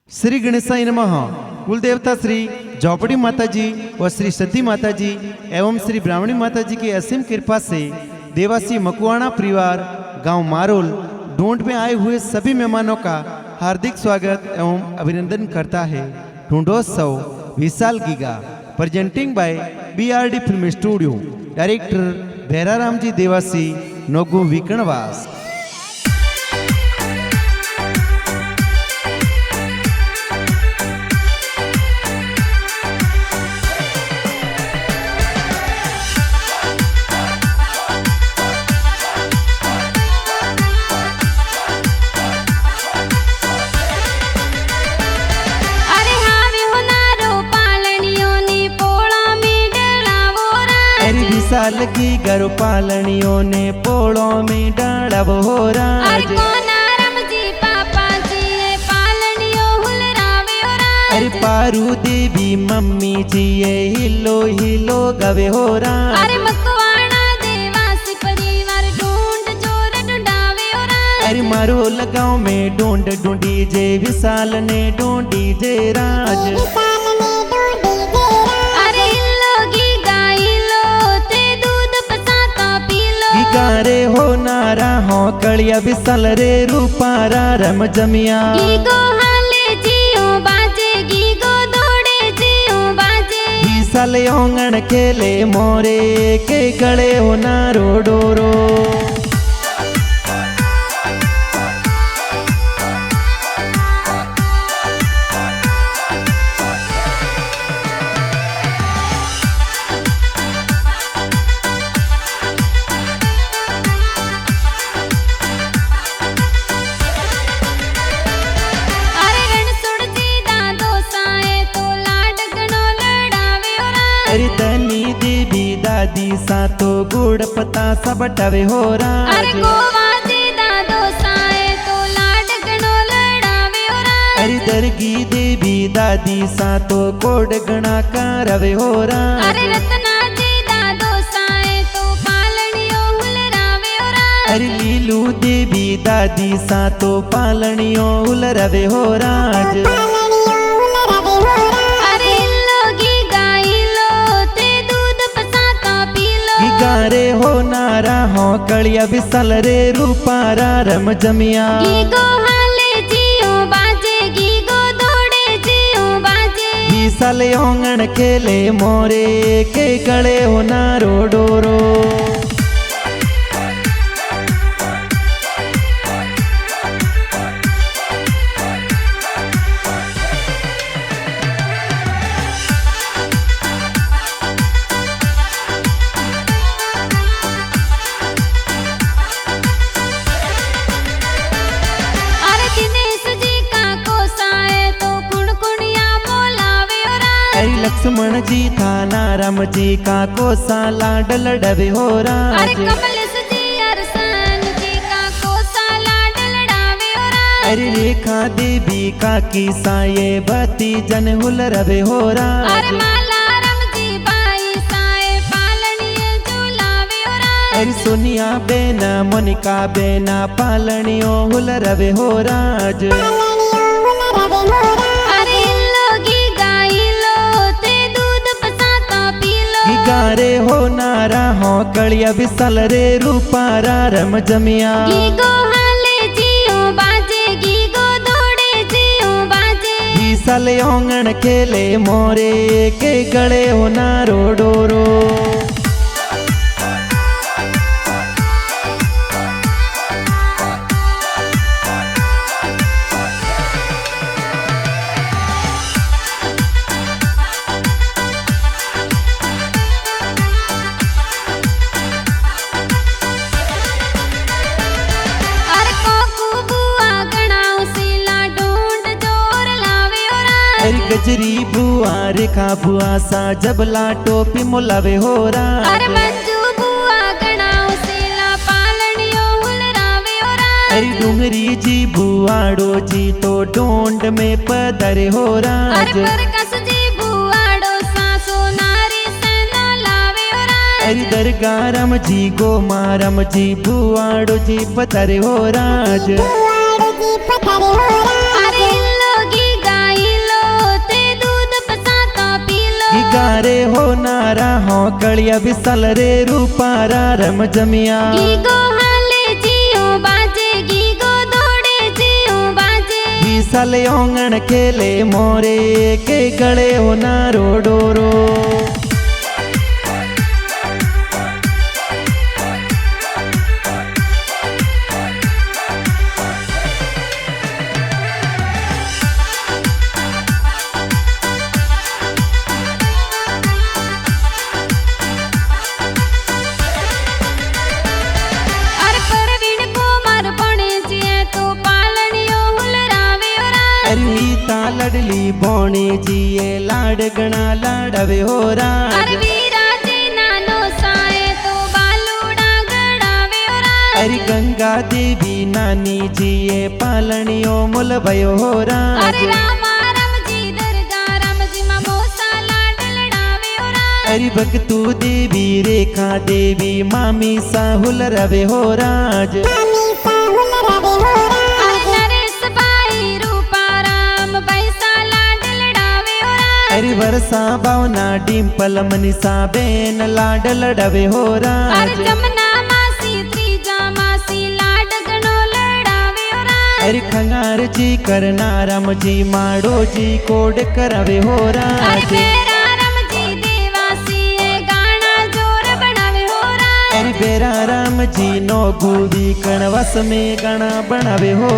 श्री गणेशाय नमः। कुल देवता श्री झौपड़ी माता जी व श्री सती माता जी एवं श्री ब्राह्मणी माता जी की असीम कृपा से देवासी मकुआणा परिवार गांव मारोल ढूंढ में आए हुए सभी मेहमानों का हार्दिक स्वागत एवं अभिनंदन करता है। Dhundhotsav Vishal giga presenting by BRD film studio. Director Bhairaram ji Dewasi नोगु विकणवास। विशाल की गरु पालनियों ने पोड़ों में डाला वो राज। अरे पारू देवी मम्मी जी ये हिलो हिलो गवे हो राज। अरे मकवाणा देवासी परिवार ढूंढ जोर ढूंढावे हो राज। अरे मारो लगाओ में ढूंढ ढूंढी जे विशाल ने ढूंढी जे राज। रे हो नारा हो कलिया विशाल रे रूपारा रम जमिया। गीगो हाले जियो बाजे गीगो दौड़े जियो बाजे। विशाल ओंगण खेले मोरे के गले हो नारो डोरो। तनी देवी दादी सा तो गुड़ पता सब बटावे हो राज। अरे गोवा जी दादो साए तो लाड गणो लड़ावे हो राज। अरे दरगी देवी दादी सा तो कोड गणा करवे हो राज। अरे रत्ना जी दादो साए तो पालनियो हुलरावे हो राज। अरे लीलू देवी दादी सा तो पालनियो हुलरावे हो राज। रे हो नारा हो कलिया विशाल रे रूपारा रम जमिया। गीगो हाले जियो बाजे गीगो दौड़े जियो बाजे। विशाल ओंगण खेले मोरे के गले हो नारो डोरो। लक्ष्मण जी था नाराम जी का कोसा लाडल डबे हो राज। अरे कमलेश जी अरसान जी का कोसा लाडल डावे हो राज। अरे रेखा देवी का किसा ये बती जन हुल रवे हो राज। अरे माला राम जी बाई साए पालनिये झूलावे हो राज। अरे सोनिया बेना मोनिका बेना पालनियो हुल रवे हो राज। रे हो नारा हो कलिया विशाल रे रूपारा रम जमिया। गीगो हाले जियो बाजे गीगो दौड़े जियो बाजे। विशाल ओंगण खेले मोरे के गले हो नारो डोरो। गजरी बुआ रेखा बुआ सा जबला टोपी मुलावे हो राज। अरे मंजू बुआ गणाओ सीला पालनियो हुलरावे हो राज। अरे डूंगरी जी बुआड़ो जी तो ढूंढ में पधरे हो राज। अरे प्रकाश जी बुआड़ो सा सोनारी सेना लावे हो राज। अरे दरगारम जी गोमारम जी बुआड़ो जी पधरे हो राज। अरे लोगी गा रूपारा हो कलिया बिसल रे रूपारा रम जमिया गीगो हाले जियो बाजे गीगो दौड़े जियो बाजे बिसल ओंगण खेले मोरे के गले हो नारो डोरो मीता लडली बोणे जिए लाडगणा लाडवे हो राज अरे वीराजे नानो साए तो बालूड़ा गड़ावे हो राज अरे गंगा देवी नानी जिए पालनियो मुल भयो हो राज अरे रामा रमजी दरगा रमजी ममोसा लाड लड़ावे हो राज अरे भक्तू देवी रेखा देवी मामी साहुल रवे हो राज अरे वर्षा बावना डिम्पल मनीषा बेन लाड लड़वे हो राज जमना मासी त्रीजा मासी लाड गणो लड़ावे हो राज अरे खंगार जी करना राम जी माड़ो जी कोड करवे हो राज बेरा राम जी देवासी गाना जोर बनावे हो राज अरे बेरा राम जी नो गुवी कणवस में गाना बनावे हो।